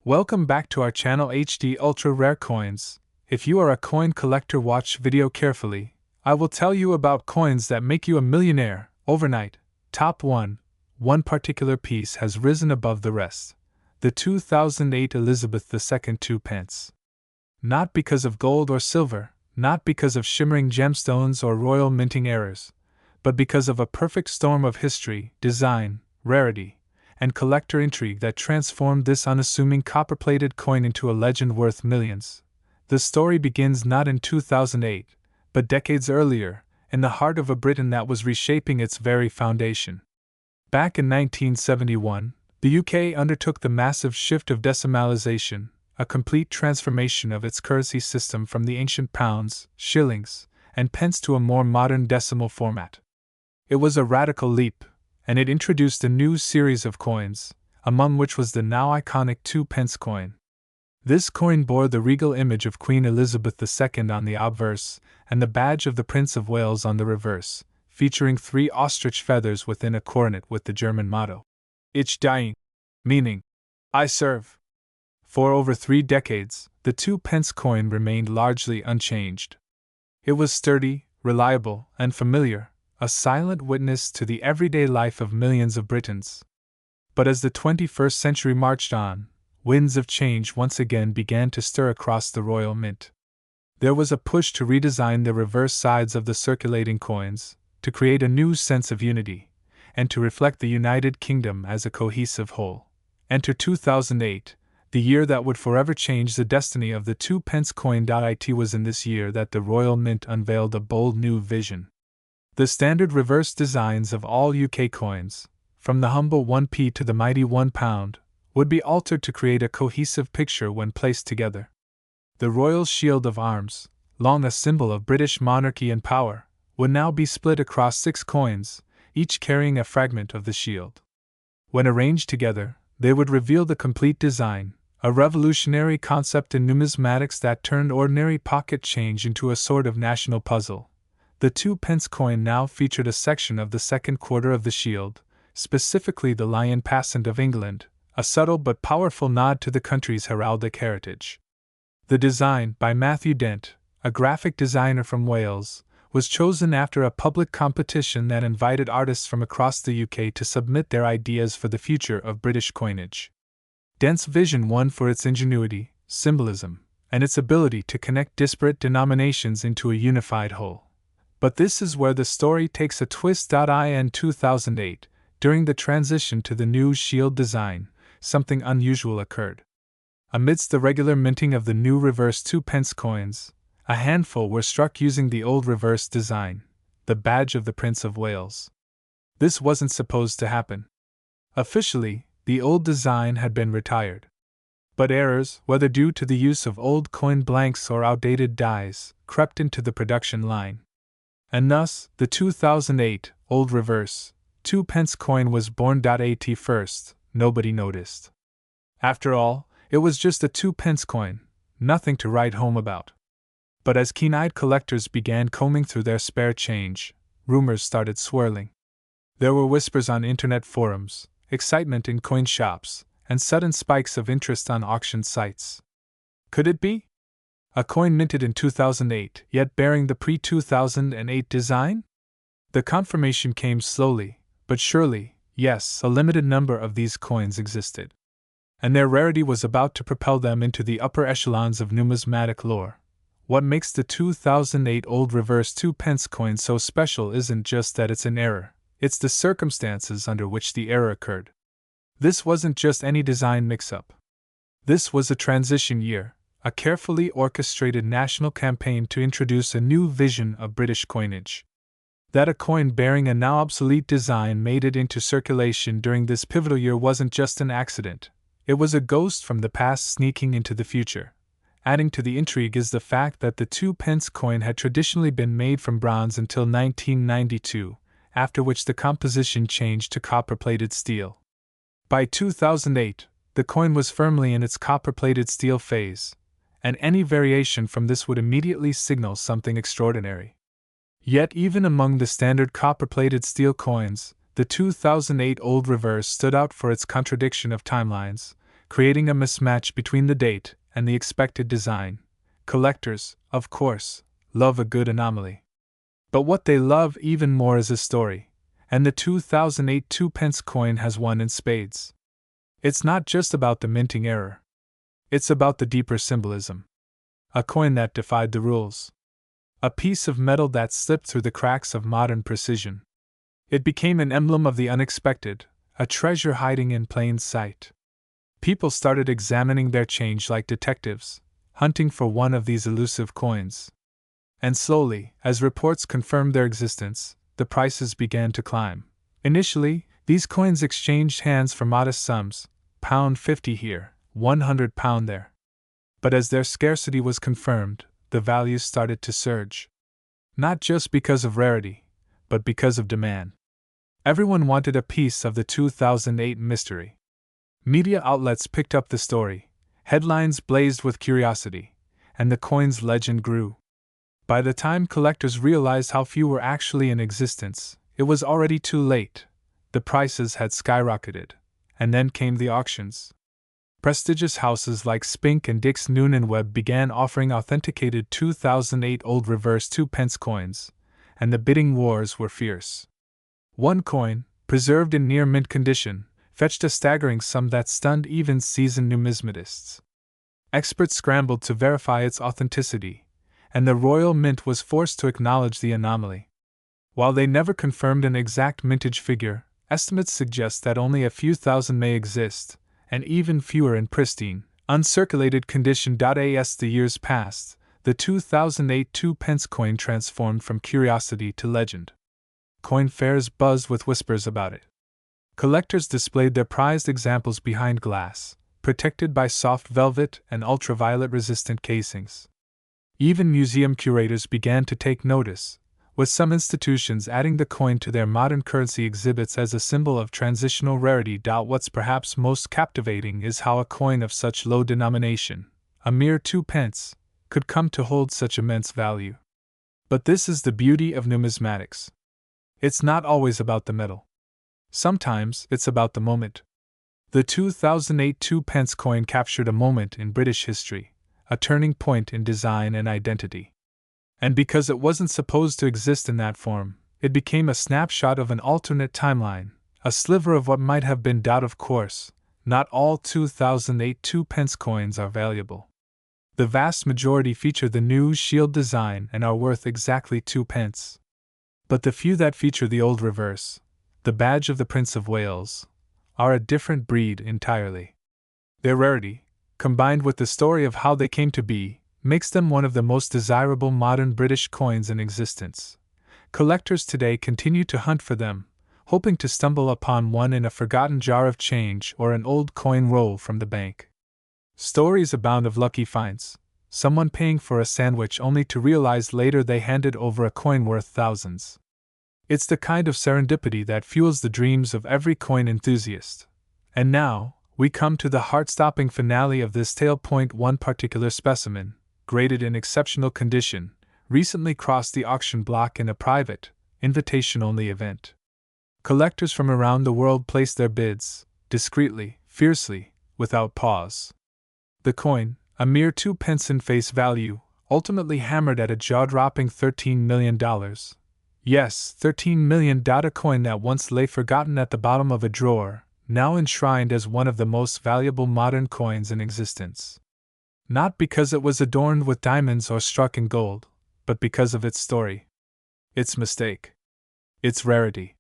Welcome back to our channel HD Ultra Rare Coins. If you are a coin collector, watch video carefully. I will tell you about coins that make you a millionaire overnight. Top 1. One particular piece has risen above the rest. The 2008 Elizabeth II 2 pence. Not because of gold or silver, not because of shimmering gemstones or royal minting errors, but because of a perfect storm of history, design, rarity, and collector intrigue that transformed this unassuming copper-plated coin into a legend worth millions. The story begins not in 2008, but decades earlier, in the heart of a Britain that was reshaping its very foundation. Back in 1971, the UK undertook the massive shift of decimalisation, a complete transformation of its currency system from the ancient pounds, shillings, and pence to a more modern decimal format. It was a radical leap, and it introduced a new series of coins, among which was the now iconic 2 pence coin. This coin bore the regal image of Queen Elizabeth II on the obverse, and the badge of the Prince of Wales on the reverse, featuring 3 ostrich feathers within a coronet with the German motto, Ich diene, meaning, I serve. For over 3 decades, the 2 pence coin remained largely unchanged. It was sturdy, reliable, and familiar, a silent witness to the everyday life of millions of Britons. But as the 21st century marched on, winds of change once again began to stir across the royal mint. There was a push to redesign the reverse sides of the circulating coins, to create a new sense of unity, and to reflect the United Kingdom as a cohesive whole. Enter 2008, the year that would forever change the destiny of the 2 pence coin. It was in this year that the Royal Mint unveiled a bold new vision. The standard reverse designs of all UK coins, from the humble 1p to the mighty £1, would be altered to create a cohesive picture when placed together. The Royal Shield of Arms, long a symbol of British monarchy and power, would now be split across 6 coins, each carrying a fragment of the shield. When arranged together, they would reveal the complete design, a revolutionary concept in numismatics that turned ordinary pocket change into a sort of national puzzle. The 2 pence coin now featured a section of the second quarter of the shield, specifically the lion passant of England, a subtle but powerful nod to the country's heraldic heritage. The design, by Matthew Dent, a graphic designer from Wales, was chosen after a public competition that invited artists from across the UK to submit their ideas for the future of British coinage. Dent's vision won for its ingenuity, symbolism, and its ability to connect disparate denominations into a unified whole. But this is where the story takes a twist. In 2008, during the transition to the new shield design, something unusual occurred. Amidst the regular minting of the new reverse 2 pence coins, a handful were struck using the old reverse design, the badge of the Prince of Wales. This wasn't supposed to happen. Officially, the old design had been retired. But errors, whether due to the use of old coin blanks or outdated dies, crept into the production line. And thus, the 2008 old reverse 2 pence coin was born. At first, nobody noticed. After all, it was just a 2 pence coin, nothing to write home about. But as keen-eyed collectors began combing through their spare change, rumors started swirling. There were whispers on internet forums, excitement in coin shops, and sudden spikes of interest on auction sites. Could it be a coin minted in 2008, yet bearing the pre-2008 design? The confirmation came slowly, but surely. Yes, a limited number of these coins existed. And their rarity was about to propel them into the upper echelons of numismatic lore. What makes the 2008 old reverse 2 pence coin so special isn't just that it's an error, it's the circumstances under which the error occurred. This wasn't just any design mix-up. This was a transition year, a carefully orchestrated national campaign to introduce a new vision of British coinage. That a coin bearing a now obsolete design made it into circulation during this pivotal year wasn't just an accident, it was a ghost from the past sneaking into the future. Adding to the intrigue is the fact that the 2 pence coin had traditionally been made from bronze until 1992, after which the composition changed to copper-plated steel. By 2008, the coin was firmly in its copper-plated steel phase, and any variation from this would immediately signal something extraordinary. Yet even among the standard copper-plated steel coins, the 2008 old reverse stood out for its contradiction of timelines, creating a mismatch between the date and the expected design. Collectors, of course, love a good anomaly. But what they love even more is a story, and the 2008 2p coin has one in spades. It's not just about the minting error. It's about the deeper symbolism. A coin that defied the rules. A piece of metal that slipped through the cracks of modern precision. It became an emblem of the unexpected, a treasure hiding in plain sight. People started examining their change like detectives, hunting for one of these elusive coins. And slowly, as reports confirmed their existence, the prices began to climb. Initially, these coins exchanged hands for modest sums, £50 here, £100 there. But as their scarcity was confirmed, the values started to surge. Not just because of rarity, but because of demand. Everyone wanted a piece of the 2008 mystery. Media outlets picked up the story, headlines blazed with curiosity, and the coin's legend grew. By the time collectors realized how few were actually in existence, it was already too late. The prices had skyrocketed, and then came the auctions. Prestigious houses like Spink and Dix Noonan Webb began offering authenticated 2008 old reverse 2p coins, and the bidding wars were fierce. One coin, preserved in near mint condition, fetched a staggering sum that stunned even seasoned numismatists. Experts scrambled to verify its authenticity, and the Royal Mint was forced to acknowledge the anomaly. While they never confirmed an exact mintage figure, estimates suggest that only a few thousand may exist, and even fewer in pristine, uncirculated condition. As the years passed, the 2008 2p coin transformed from curiosity to legend. Coin fairs buzzed with whispers about it. Collectors displayed their prized examples behind glass, protected by soft velvet and ultraviolet-resistant casings. Even museum curators began to take notice, with some institutions adding the coin to their modern currency exhibits as a symbol of transitional rarity. What's perhaps most captivating is how a coin of such low denomination, a mere 2p, could come to hold such immense value. But this is the beauty of numismatics. It's not always about the metal. Sometimes it's about the moment. The 2008 2p coin captured a moment in British history, a turning point in design and identity. And because it wasn't supposed to exist in that form, it became a snapshot of an alternate timeline, a sliver of what might have been. Of course, not all 2008 2p coins are valuable. The vast majority feature the new shield design and are worth exactly 2p. But the few that feature the old reverse, the badge of the Prince of Wales, are a different breed entirely. Their rarity, combined with the story of how they came to be, makes them one of the most desirable modern British coins in existence. Collectors today continue to hunt for them, hoping to stumble upon one in a forgotten jar of change or an old coin roll from the bank. Stories abound of lucky finds, someone paying for a sandwich only to realize later they handed over a coin worth thousands. It's the kind of serendipity that fuels the dreams of every coin enthusiast. And now, we come to the heart-stopping finale of this tale. One particular specimen, graded in exceptional condition, recently crossed the auction block in a private, invitation-only event. Collectors from around the world placed their bids, discreetly, fiercely, without pause. The coin, a mere 2p in face value, ultimately hammered at a jaw-dropping $13 million. Yes, $13 million. A coin that once lay forgotten at the bottom of a drawer, now enshrined as one of the most valuable modern coins in existence. Not because it was adorned with diamonds or struck in gold, but because of its story, its mistake, its rarity,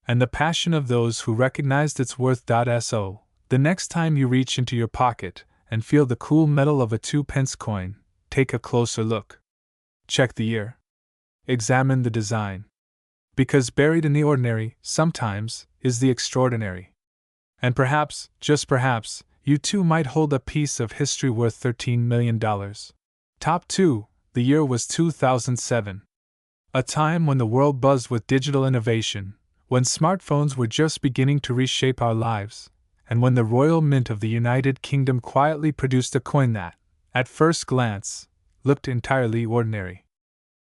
and the passion of those who recognized its worth. So, the next time you reach into your pocket and feel the cool metal of a 2p coin, take a closer look. Check the year. Examine the design. Because buried in the ordinary, sometimes, is the extraordinary. And perhaps, just perhaps, you too might hold a piece of history worth $13 million. Top 2. The year was 2007. A time when the world buzzed with digital innovation, when smartphones were just beginning to reshape our lives, and when the Royal Mint of the United Kingdom quietly produced a coin that, at first glance, looked entirely ordinary.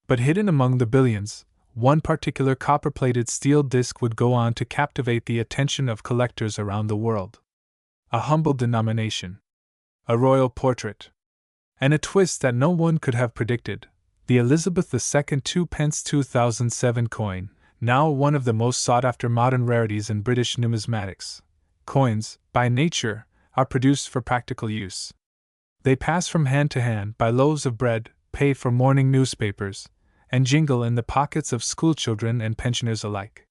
But hidden among the billions, one particular copper-plated steel disc would go on to captivate the attention of collectors around the world. a humble denomination, a royal portrait, and a twist that no one could have predicted. The Elizabeth II 2 pence 2007 coin, now one of the most sought-after modern rarities in British numismatics. Coins, by nature, are produced for practical use. They pass from hand to hand, buy loaves of bread, pay for morning newspapers, and jingle in the pockets of schoolchildren and pensioners alike.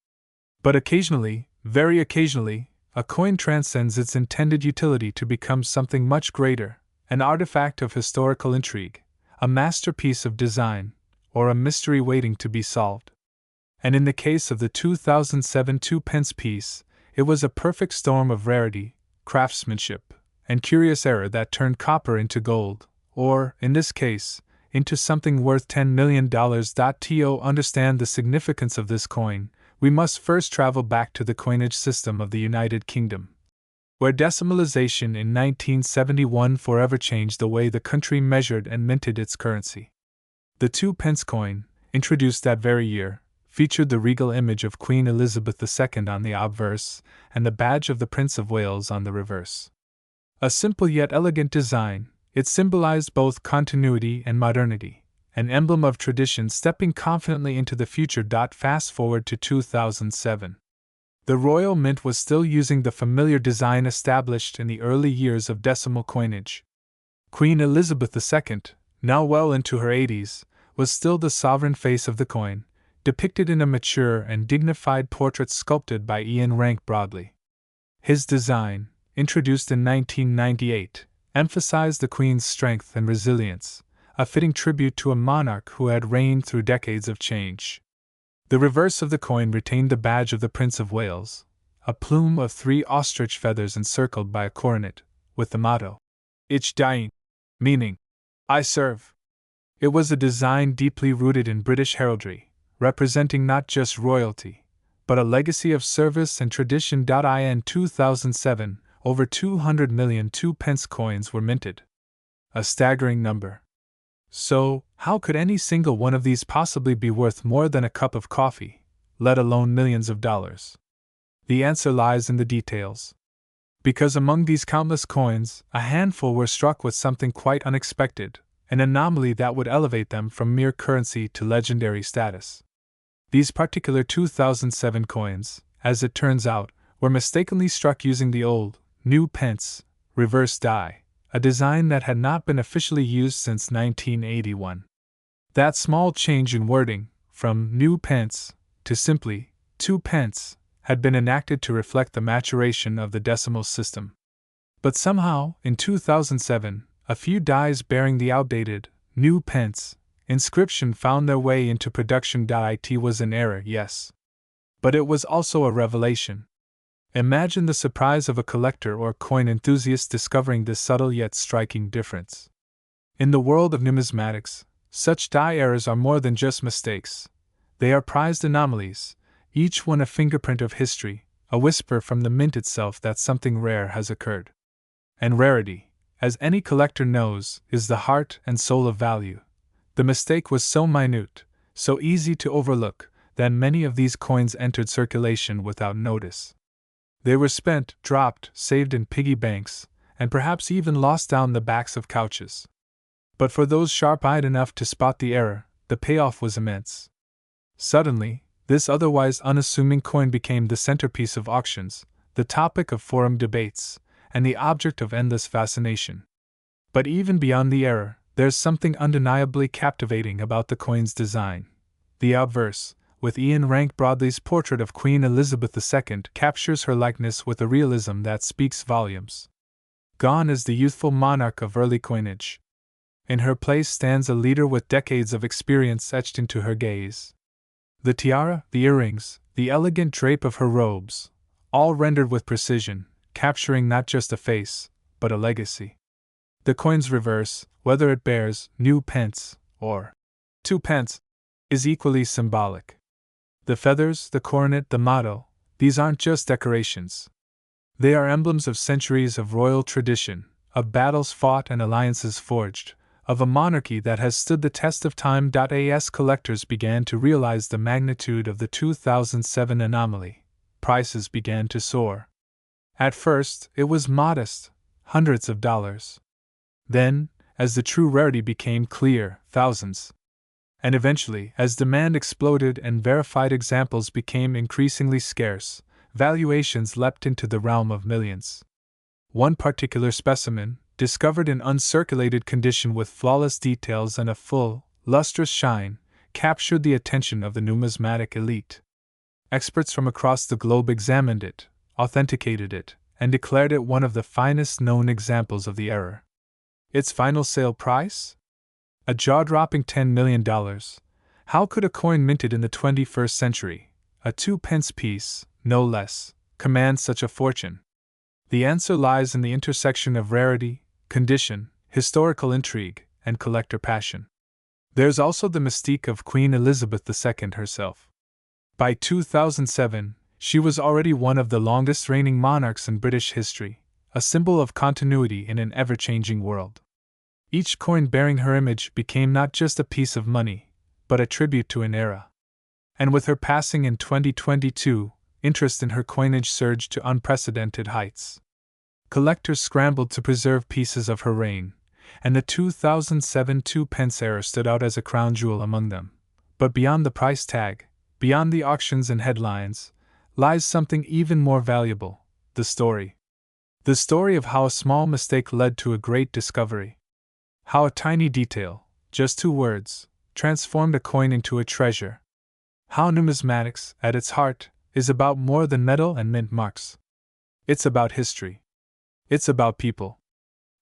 But occasionally, very occasionally, a coin transcends its intended utility to become something much greater, an artifact of historical intrigue, a masterpiece of design, or a mystery waiting to be solved. And in the case of the 2007 2-pence piece, it was a perfect storm of rarity, craftsmanship, and curious error that turned copper into gold, or, in this case, into something worth $10 million. To understand the significance of this coin, we must first travel back to the coinage system of the United Kingdom, where decimalization in 1971 forever changed the way the country measured and minted its currency. The 2-pence coin, introduced that very year, featured the regal image of Queen Elizabeth II on the obverse and the badge of the Prince of Wales on the reverse. A simple yet elegant design, it symbolized both continuity and modernity, an emblem of tradition stepping confidently into the future. Fast forward to 2007. The Royal Mint was still using the familiar design established in the early years of decimal coinage. Queen Elizabeth II, now well into her 80s, was still the sovereign face of the coin, depicted in a mature and dignified portrait sculpted by Ian Rank Broadley. His design, introduced in 1998, emphasized the Queen's strength and resilience, a fitting tribute to a monarch who had reigned through decades of change. The reverse of the coin retained the badge of the Prince of Wales, a plume of 3 ostrich feathers encircled by a coronet, with the motto, Ich dien, meaning, I serve. It was a design deeply rooted in British heraldry, representing not just royalty, but a legacy of service and tradition. In 2007, over 200 million 2-pence coins were minted. A staggering number. So, how could any single one of these possibly be worth more than a cup of coffee, let alone millions of dollars? The answer lies in the details. Because among these countless coins, a handful were struck with something quite unexpected, an anomaly that would elevate them from mere currency to legendary status. These particular 2007 coins, as it turns out, were mistakenly struck using the old, new pence, reverse die, a design that had not been officially used since 1981. That small change in wording, from new pence to simply 2 pence, had been enacted to reflect the maturation of the decimal system. But somehow, in 2007, a few dies bearing the outdated, new pence inscription found their way into production. It was an error, yes. But it was also a revelation. Imagine the surprise of a collector or coin enthusiast discovering this subtle yet striking difference. In the world of numismatics, such die errors are more than just mistakes. They are prized anomalies, each one a fingerprint of history, a whisper from the mint itself that something rare has occurred. And rarity, as any collector knows, is the heart and soul of value. The mistake was so minute, so easy to overlook, that many of these coins entered circulation without notice. They were spent, dropped, saved in piggy banks, and perhaps even lost down the backs of couches. But for those sharp-eyed enough to spot the error, the payoff was immense. Suddenly, this otherwise unassuming coin became the centerpiece of auctions, the topic of forum debates, and the object of endless fascination. But even beyond the error, there's something undeniably captivating about the coin's design. The obverse, with Ian Rank Broadley's portrait of Queen Elizabeth II, captures her likeness with a realism that speaks volumes. Gone is the youthful monarch of early coinage. In her place stands a leader with decades of experience etched into her gaze. The tiara, the earrings, the elegant drape of her robes, all rendered with precision, capturing not just a face, but a legacy. The coin's reverse, whether it bears new pence or 2 pence, is equally symbolic. The feathers, the coronet, the motto, these aren't just decorations. They are emblems of centuries of royal tradition, of battles fought and alliances forged, of a monarchy that has stood the test of time. As collectors began to realize the magnitude of the 2007 anomaly, prices began to soar. At first, it was modest, hundreds of dollars. Then, as the true rarity became clear, thousands. And eventually, as demand exploded and verified examples became increasingly scarce, valuations leapt into the realm of millions. One particular specimen, discovered in uncirculated condition with flawless details and a full, lustrous shine, captured the attention of the numismatic elite. Experts from across the globe examined it, authenticated it, and declared it one of the finest known examples of the era. Its final sale price? A jaw-dropping $10 million. How could a coin minted in the 21st century, a 2-pence piece, no less, command such a fortune? The answer lies in the intersection of rarity, condition, historical intrigue, and collector passion. There's also the mystique of Queen Elizabeth II herself. By 2007, she was already one of the longest reigning monarchs in British history, a symbol of continuity in an ever-changing world. Each coin bearing her image became not just a piece of money, but a tribute to an era. And with her passing in 2022, interest in her coinage surged to unprecedented heights. Collectors scrambled to preserve pieces of her reign, and the 2007 2-pence era stood out as a crown jewel among them. But beyond the price tag, beyond the auctions and headlines, lies something even more valuable: the story. The story of how a small mistake led to a great discovery. How a tiny detail, just 2 words, transformed a coin into a treasure. How numismatics, at its heart, is about more than metal and mint marks. It's about history. It's about people.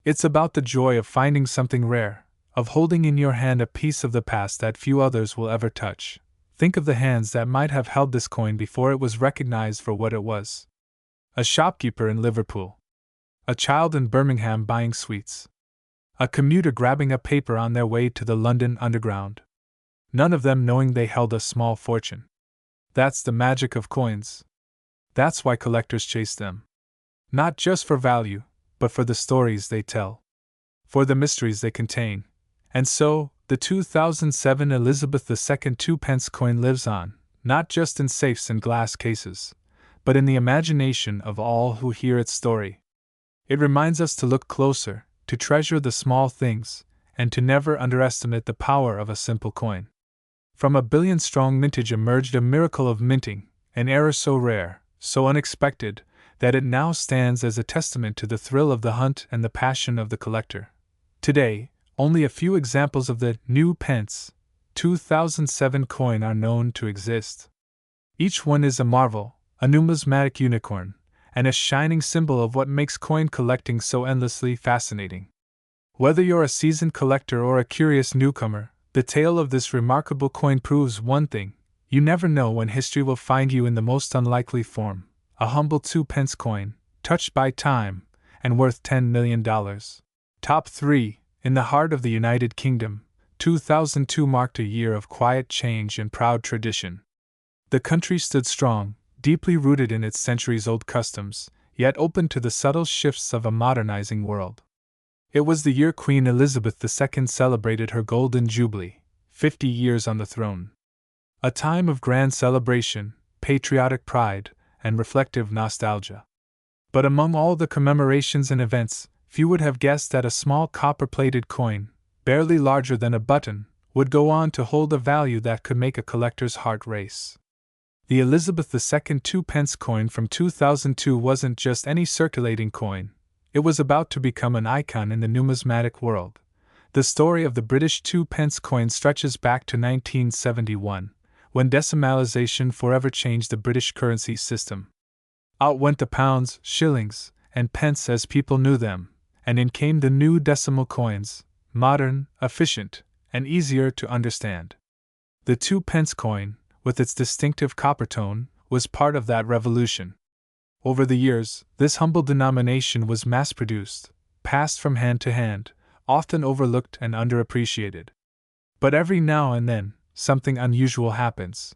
It's about the joy of finding something rare, of holding in your hand a piece of the past that few others will ever touch. Think of the hands that might have held this coin before it was recognized for what it was. A shopkeeper in Liverpool. A child in Birmingham buying sweets. A commuter grabbing a paper on their way to the London Underground. None of them knowing they held a small fortune. That's the magic of coins. That's why collectors chase them. Not just for value, but for the stories they tell. For the mysteries they contain. And so, the 2007 Elizabeth II 2-pence coin lives on, not just in safes and glass cases, but in the imagination of all who hear its story. It reminds us to look closer, to treasure the small things, and to never underestimate the power of a simple coin. From a billion-strong mintage emerged a miracle of minting, an era so rare, so unexpected, that it now stands as a testament to the thrill of the hunt and the passion of the collector. Today, only a few examples of the new Pence 2007 coin are known to exist. Each one is a marvel, a numismatic unicorn, and a shining symbol of what makes coin collecting so endlessly fascinating. Whether you're a seasoned collector or a curious newcomer, the tale of this remarkable coin proves one thing: you never know when history will find you in the most unlikely form, a humble 2-pence coin, touched by time, and worth $10 million. Top 3. In the heart of the United Kingdom, 2002 marked a year of quiet change and proud tradition. The country stood strong, deeply rooted in its centuries-old customs, yet open to the subtle shifts of a modernizing world. It was the year Queen Elizabeth II celebrated her Golden Jubilee, 50 years on the throne. A time of grand celebration, patriotic pride, and reflective nostalgia. But among all the commemorations and events, few would have guessed that a small copper-plated coin, barely larger than a button, would go on to hold a value that could make a collector's heart race. The Elizabeth II 2-pence coin from 2002 wasn't just any circulating coin. It was about to become an icon in the numismatic world. The story of the British 2-pence coin stretches back to 1971, when decimalisation forever changed the British currency system. Out went the pounds, shillings, and pence as people knew them, and in came the new decimal coins, modern, efficient, and easier to understand. The 2-pence coin, with its distinctive copper tone, was part of that revolution. Over the years, this humble denomination was mass-produced, passed from hand to hand, often overlooked and underappreciated. But every now and then, something unusual happens.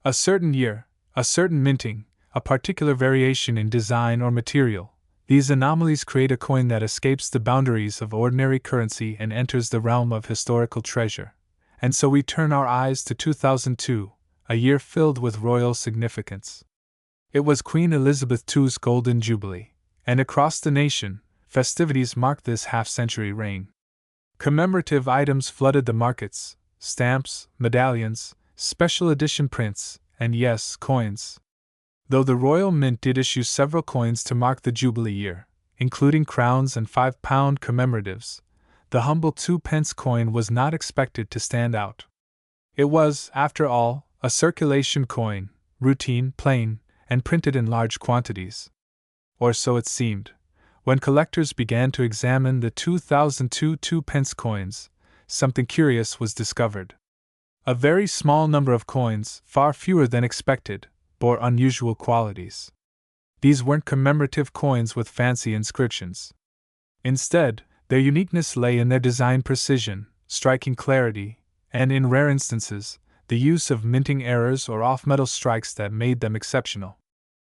A certain year, a certain minting, a particular variation in design or material, these anomalies create a coin that escapes the boundaries of ordinary currency and enters the realm of historical treasure. And so we turn our eyes to 2002, a year filled with royal significance. It was Queen Elizabeth II's Golden Jubilee, and across the nation, festivities marked this half-century reign. Commemorative items flooded the markets: stamps, medallions, special edition prints, and yes, coins. Though the Royal Mint did issue several coins to mark the Jubilee year, including crowns and £5 commemoratives, the humble 2p coin was not expected to stand out. It was, after all, a circulation coin, routine, plain, and printed in large quantities. Or so it seemed. When collectors began to examine the 2002 2p coins, something curious was discovered. A very small number of coins, far fewer than expected, bore unusual qualities. These weren't commemorative coins with fancy inscriptions. Instead, their uniqueness lay in their design precision, striking clarity, and in rare instances, the use of minting errors or off-metal strikes that made them exceptional.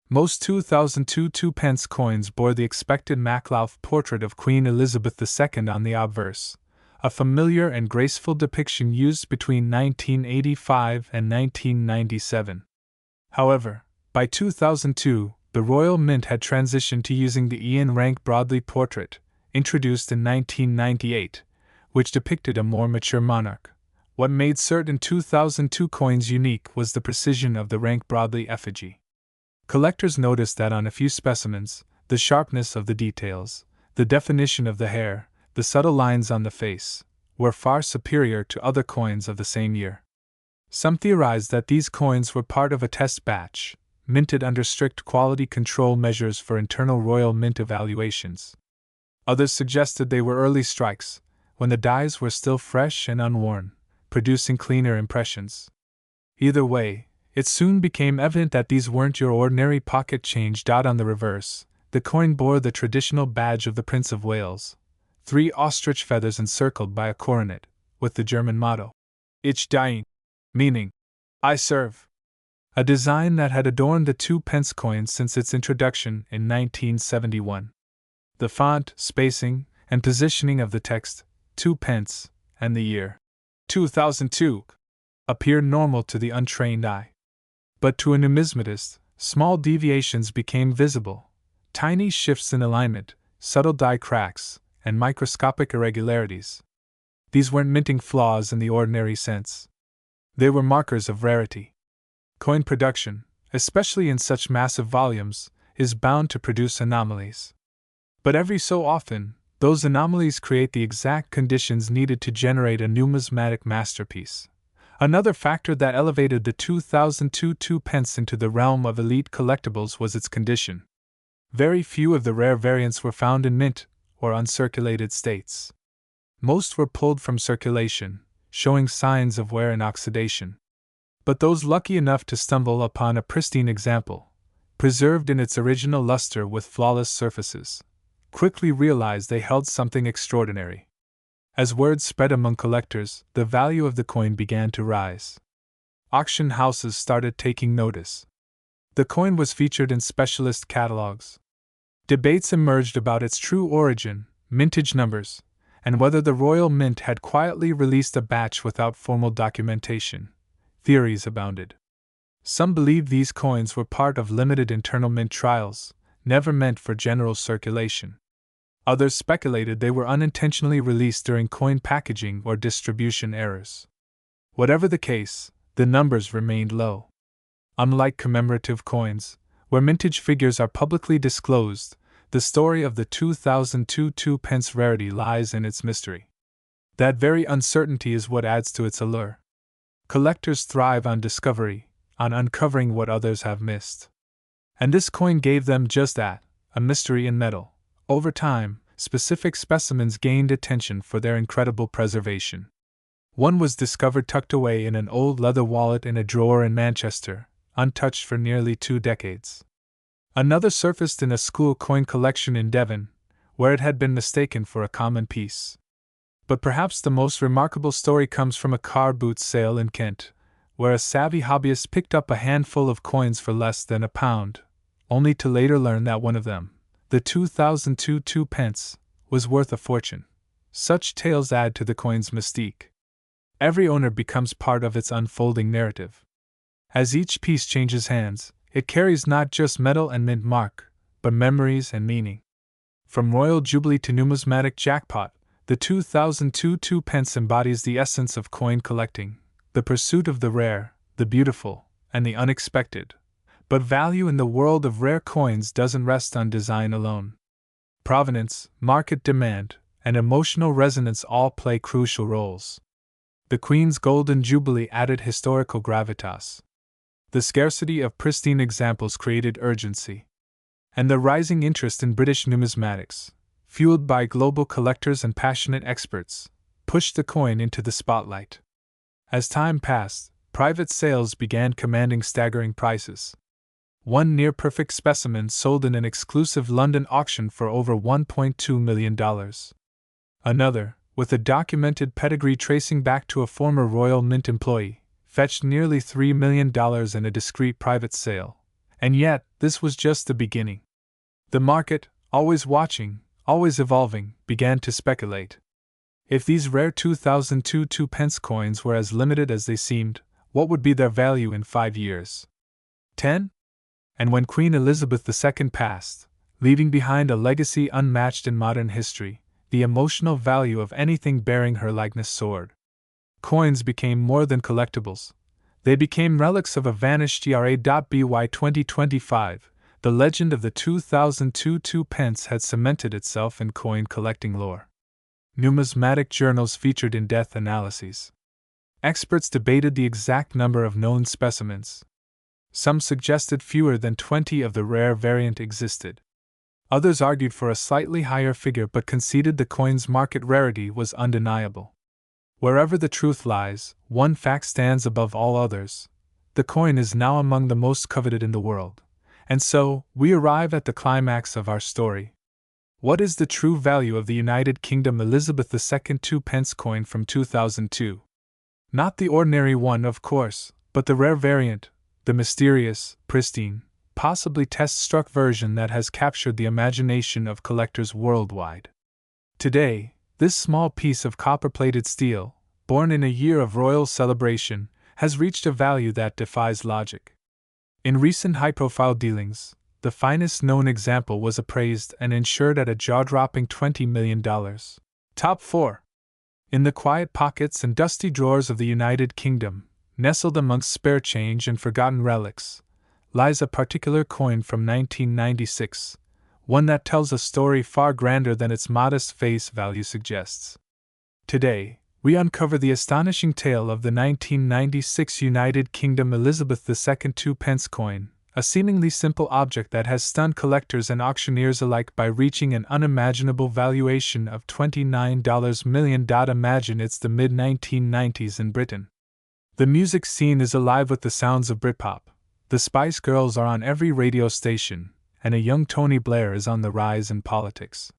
Most 2002 2p coins bore the expected Maklauf portrait of Queen Elizabeth II on the obverse, a familiar and graceful depiction used between 1985 and 1997. However, by 2002, the Royal Mint had transitioned to using the Ian Rank Broadley portrait, introduced in 1998, which depicted a more mature monarch. What made certain 2002 coins unique was the precision of the Rank Broadley effigy. Collectors noticed that on a few specimens, the sharpness of the details, the definition of the hair, the subtle lines on the face, were far superior to other coins of the same year. Some theorized that these coins were part of a test batch, minted under strict quality control measures for internal Royal Mint evaluations. Others suggested they were early strikes, when the dies were still fresh and unworn, producing cleaner impressions. Either way, it soon became evident that these weren't your ordinary pocket change. On the reverse, the coin bore the traditional badge of the Prince of Wales, 3 ostrich feathers encircled by a coronet, with the German motto, Ich diene, meaning, I serve. A design that had adorned the 2p coin since its introduction in 1971. The font, spacing, and positioning of the text, 2p, and the year, 2002, appeared normal to the untrained eye. But to a numismatist, small deviations became visible: tiny shifts in alignment, subtle die cracks, and microscopic irregularities. These weren't minting flaws in the ordinary sense. They were markers of rarity. Coin production, especially in such massive volumes, is bound to produce anomalies. But every so often, those anomalies create the exact conditions needed to generate a numismatic masterpiece. Another factor that elevated the 2002 2p into the realm of elite collectibles was its condition. Very few of the rare variants were found in mint or uncirculated states. Most were pulled from circulation, showing signs of wear and oxidation. But those lucky enough to stumble upon a pristine example, preserved in its original luster with flawless surfaces, quickly realized they held something extraordinary. As word spread among collectors, the value of the coin began to rise. Auction houses started taking notice. The coin was featured in specialist catalogs. Debates emerged about its true origin, mintage numbers, and whether the Royal Mint had quietly released a batch without formal documentation. Theories abounded. Some believed these coins were part of limited internal mint trials, never meant for general circulation. Others speculated they were unintentionally released during coin packaging or distribution errors. Whatever the case, the numbers remained low. Unlike commemorative coins, where mintage figures are publicly disclosed, the story of the 2002 2p rarity lies in its mystery. That very uncertainty is what adds to its allure. Collectors thrive on discovery, on uncovering what others have missed. And this coin gave them just that, a mystery in metal. Over time, specific specimens gained attention for their incredible preservation. One was discovered tucked away in an old leather wallet in a drawer in Manchester, untouched for nearly 2 decades. Another surfaced in a school coin collection in Devon, where it had been mistaken for a common piece. But perhaps the most remarkable story comes from a car boot sale in Kent, where a savvy hobbyist picked up a handful of coins for less than £1, only to later learn that one of them, the 2002 2p, was worth a fortune. Such tales add to the coin's mystique. Every owner becomes part of its unfolding narrative. As each piece changes hands, It carries not just metal and mint mark, but memories and meaning. From Royal Jubilee to numismatic jackpot, the 2002 pence embodies the essence of coin collecting, the pursuit of the rare, the beautiful, and the unexpected. But value in the world of rare coins doesn't rest on design alone. Provenance, market demand, and emotional resonance all play crucial roles. The Queen's Golden Jubilee added historical gravitas. The scarcity of pristine examples created urgency. And the rising interest in British numismatics, fueled by global collectors and passionate experts, pushed the coin into the spotlight. As time passed, private sales began commanding staggering prices. One near-perfect specimen sold in an exclusive London auction for over $1.2 million. Another, with a documented pedigree tracing back to a former Royal Mint employee, fetched nearly $3 million in a discreet private sale. And yet, this was just the beginning. The market, always watching, always evolving, began to speculate. If these rare 2002 2-pence coins were as limited as they seemed, what would be their value in 5 years? 10? And when Queen Elizabeth II passed, leaving behind a legacy unmatched in modern history, the emotional value of anything bearing her likeness soared. Coins became more than collectibles. They became relics of a vanished era. By 2025, the legend of the 2002 2-pence had cemented itself in coin collecting lore. Numismatic journals featured in-depth analyses. Experts debated the exact number of known specimens. Some suggested fewer than 20 of the rare variant existed. Others argued for a slightly higher figure but conceded the coin's market rarity was undeniable. Wherever the truth lies, one fact stands above all others. The coin is now among the most coveted in the world. And so, we arrive at the climax of our story. What is the true value of the United Kingdom Elizabeth II 2-pence coin from 2002? Not the ordinary one, of course, but the rare variant, the mysterious, pristine, possibly test-struck version that has captured the imagination of collectors worldwide. Today, this small piece of copper-plated steel, born in a year of royal celebration, has reached a value that defies logic. In recent high-profile dealings, the finest known example was appraised and insured at a jaw-dropping $20 million. Top 4. In the quiet pockets and dusty drawers of the United Kingdom, nestled amongst spare change and forgotten relics, lies a particular coin from 1996, one that tells a story far grander than its modest face value suggests. Today, we uncover the astonishing tale of the 1996 United Kingdom Elizabeth II 2-pence coin, a seemingly simple object that has stunned collectors and auctioneers alike by reaching an unimaginable valuation of $29 million. Imagine it's the mid-1990s in Britain. The music scene is alive with the sounds of Britpop. The Spice Girls are on every radio station, and a young Tony Blair is on the rise in politics.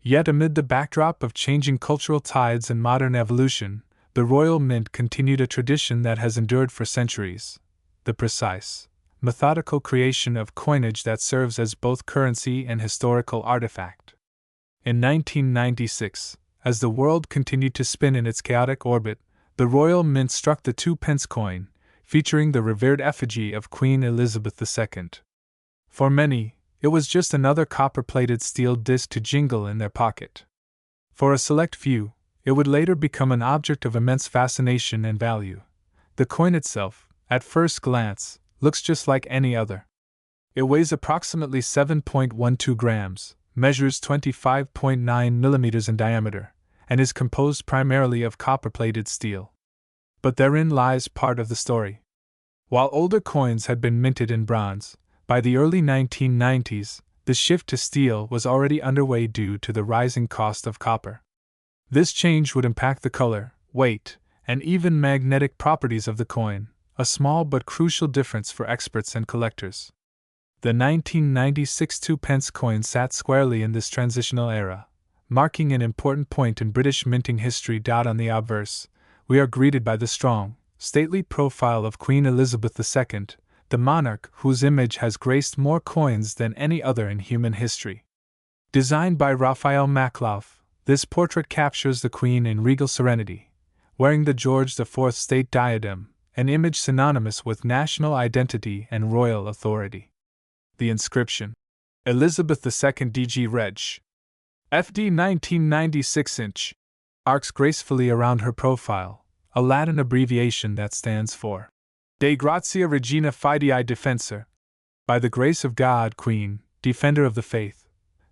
Yet amid the backdrop of changing cultural tides and modern evolution, the Royal Mint continued a tradition that has endured for centuries: the precise, methodical creation of coinage that serves as both currency and historical artifact. In 1996, as the world continued to spin in its chaotic orbit, the Royal Mint struck the 2-pence coin, featuring the revered effigy of Queen Elizabeth II. For many, it was just another copper-plated steel disc to jingle in their pocket. For a select few, it would later become an object of immense fascination and value. The coin itself, at first glance, looks just like any other. It weighs approximately 7.12 grams, measures 25.9 millimeters in diameter, and is composed primarily of copper-plated steel. But therein lies part of the story. While older coins had been minted in bronze, by the early 1990s, the shift to steel was already underway due to the rising cost of copper. This change would impact the color, weight, and even magnetic properties of the coin, a small but crucial difference for experts and collectors. The 1996 2-pence coin sat squarely in this transitional era, marking an important point in British minting history. On the obverse, we are greeted by the strong, stately profile of Queen Elizabeth II, the monarch whose image has graced more coins than any other in human history. Designed by Raphael Makhlouf, this portrait captures the Queen in regal serenity, wearing the George IV state diadem, an image synonymous with national identity and royal authority. The inscription, Elizabeth II DG Reg. FD 1996 inch, arcs gracefully around her profile, a Latin abbreviation that stands for De Gratia Regina Fidei Defensor, by the grace of God, Queen, Defender of the Faith.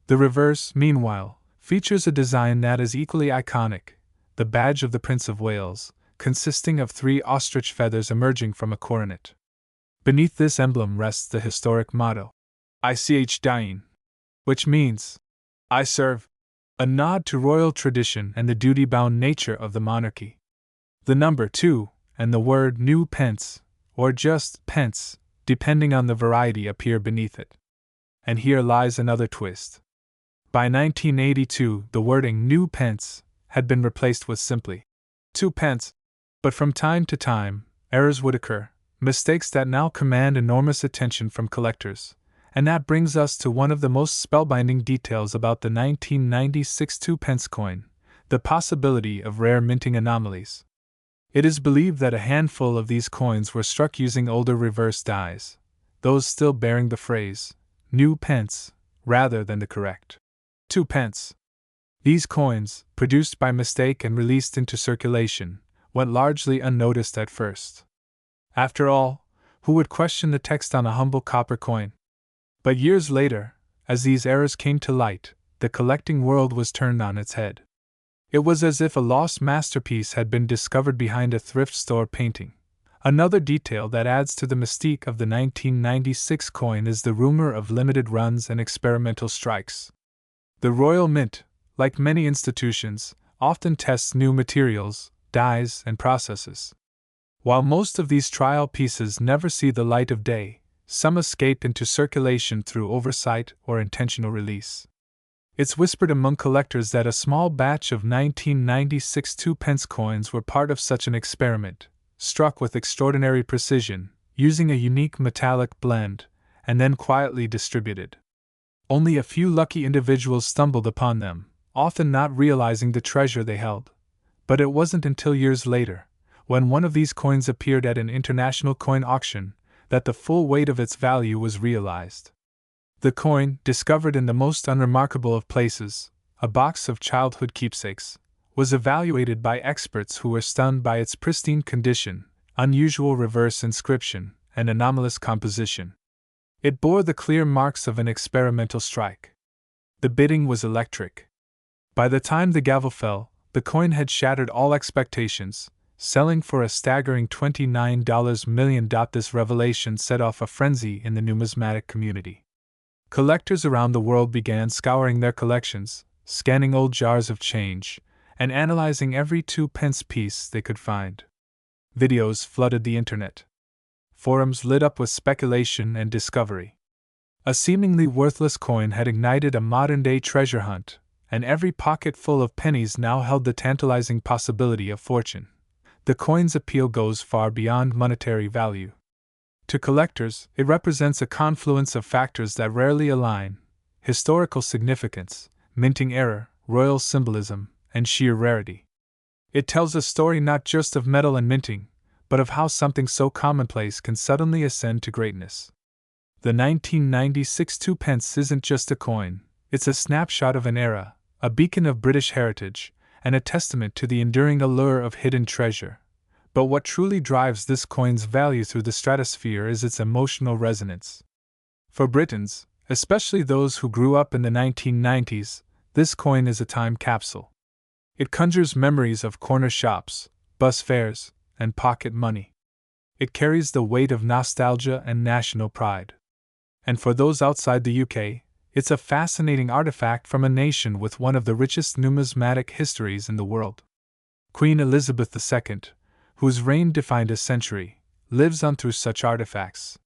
The reverse, meanwhile, features a design that is equally iconic, the badge of the Prince of Wales, consisting of 3 ostrich feathers emerging from a coronet. Beneath this emblem rests the historic motto, Ich Dien, which means, I serve, a nod to royal tradition and the duty-bound nature of the monarchy. The number 2 and the word new pence, or just pence, depending on the variety, appear beneath it. And here lies another twist. By 1982, the wording new pence had been replaced with simply 2 pence, but from time to time, errors would occur, mistakes that now command enormous attention from collectors, and that brings us to one of the most spellbinding details about the 1996 2-pence coin, the possibility of rare minting anomalies. It is believed that a handful of these coins were struck using older reverse dies, those still bearing the phrase, new pence, rather than the correct 2 pence. These coins, produced by mistake and released into circulation, went largely unnoticed at first. After all, who would question the text on a humble copper coin? But years later, as these errors came to light, the collecting world was turned on its head. It was as if a lost masterpiece had been discovered behind a thrift store painting. Another detail that adds to the mystique of the 1996 coin is the rumor of limited runs and experimental strikes. The Royal Mint, like many institutions, often tests new materials, dyes, and processes. While most of these trial pieces never see the light of day, some escape into circulation through oversight or intentional release. It's whispered among collectors that a small batch of 1996 2-pence coins were part of such an experiment, struck with extraordinary precision, using a unique metallic blend, and then quietly distributed. Only a few lucky individuals stumbled upon them, often not realizing the treasure they held. But it wasn't until years later, when one of these coins appeared at an international coin auction, that the full weight of its value was realized. The coin, discovered in the most unremarkable of places, a box of childhood keepsakes, was evaluated by experts who were stunned by its pristine condition, unusual reverse inscription, and anomalous composition. It bore the clear marks of an experimental strike. The bidding was electric. By the time the gavel fell, the coin had shattered all expectations, selling for a staggering $29 million. This revelation set off a frenzy in the numismatic community. Collectors around the world began scouring their collections, scanning old jars of change, and analyzing every 2-pence piece they could find. Videos flooded the internet. Forums lit up with speculation and discovery. A seemingly worthless coin had ignited a modern-day treasure hunt, and every pocket full of pennies now held the tantalizing possibility of fortune. The coin's appeal goes far beyond monetary value. To collectors, it represents a confluence of factors that rarely align: historical significance, minting error, royal symbolism, and sheer rarity. It tells a story not just of metal and minting, but of how something so commonplace can suddenly ascend to greatness. The 1996 2-pence isn't just a coin, it's a snapshot of an era, a beacon of British heritage, and a testament to the enduring allure of hidden treasure. But what truly drives this coin's value through the stratosphere is its emotional resonance. For Britons, especially those who grew up in the 1990s, this coin is a time capsule. It conjures memories of corner shops, bus fares, and pocket money. It carries the weight of nostalgia and national pride. And for those outside the UK, it's a fascinating artifact from a nation with one of the richest numismatic histories in the world. Queen Elizabeth II, whose reign defined a century, lives on through such artifacts.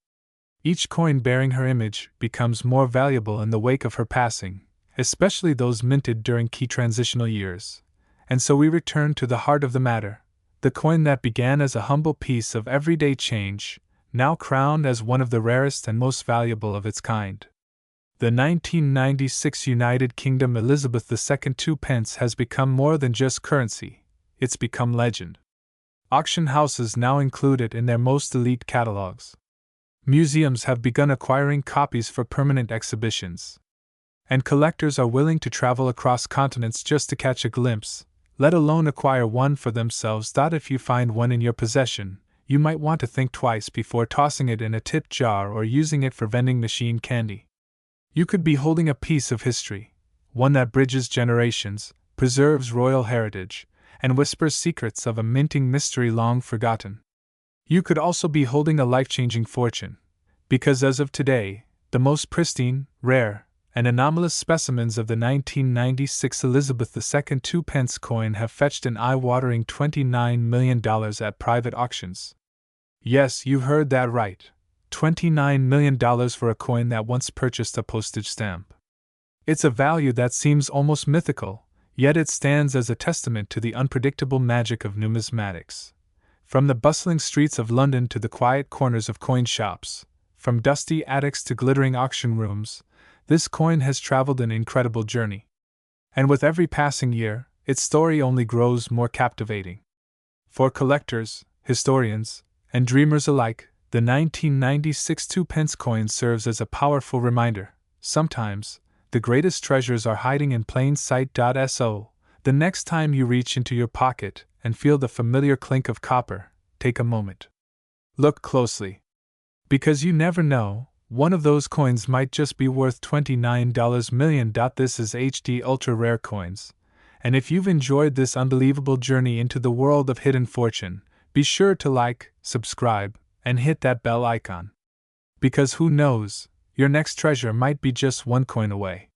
Each coin bearing her image becomes more valuable in the wake of her passing, especially those minted during key transitional years. And so we return to the heart of the matter, the coin that began as a humble piece of everyday change, now crowned as one of the rarest and most valuable of its kind. The 1996 United Kingdom Elizabeth II 2-pence has become more than just currency, it's become legend. Auction houses now include it in their most elite catalogs. Museums have begun acquiring copies for permanent exhibitions. And collectors are willing to travel across continents just to catch a glimpse, let alone acquire one for themselves. If you find one in your possession, you might want to think twice before tossing it in a tip jar or using it for vending machine candy. You could be holding a piece of history, one that bridges generations, preserves royal heritage, and whispers secrets of a minting mystery long forgotten. You could also be holding a life-changing fortune, because as of today, the most pristine, rare, and anomalous specimens of the 1996 Elizabeth II 2 pence coin have fetched an eye-watering $29 million at private auctions. Yes, you heard that right. $29 million for a coin that once purchased a postage stamp. It's a value that seems almost mythical, yet it stands as a testament to the unpredictable magic of numismatics. From the bustling streets of London to the quiet corners of coin shops, from dusty attics to glittering auction rooms, this coin has traveled an incredible journey. And with every passing year, its story only grows more captivating. For collectors, historians, and dreamers alike, the 1996 2 pence coin serves as a powerful reminder. Sometimes, the greatest treasures are hiding in plain sight. So, the next time you reach into your pocket and feel the familiar clink of copper, take a moment. Look closely. Because you never know, one of those coins might just be worth $29 million. This is HD Ultra Rare Coins, and if you've enjoyed this unbelievable journey into the world of hidden fortune, be sure to like, subscribe, and hit that bell icon. Because who knows, your next treasure might be just one coin away.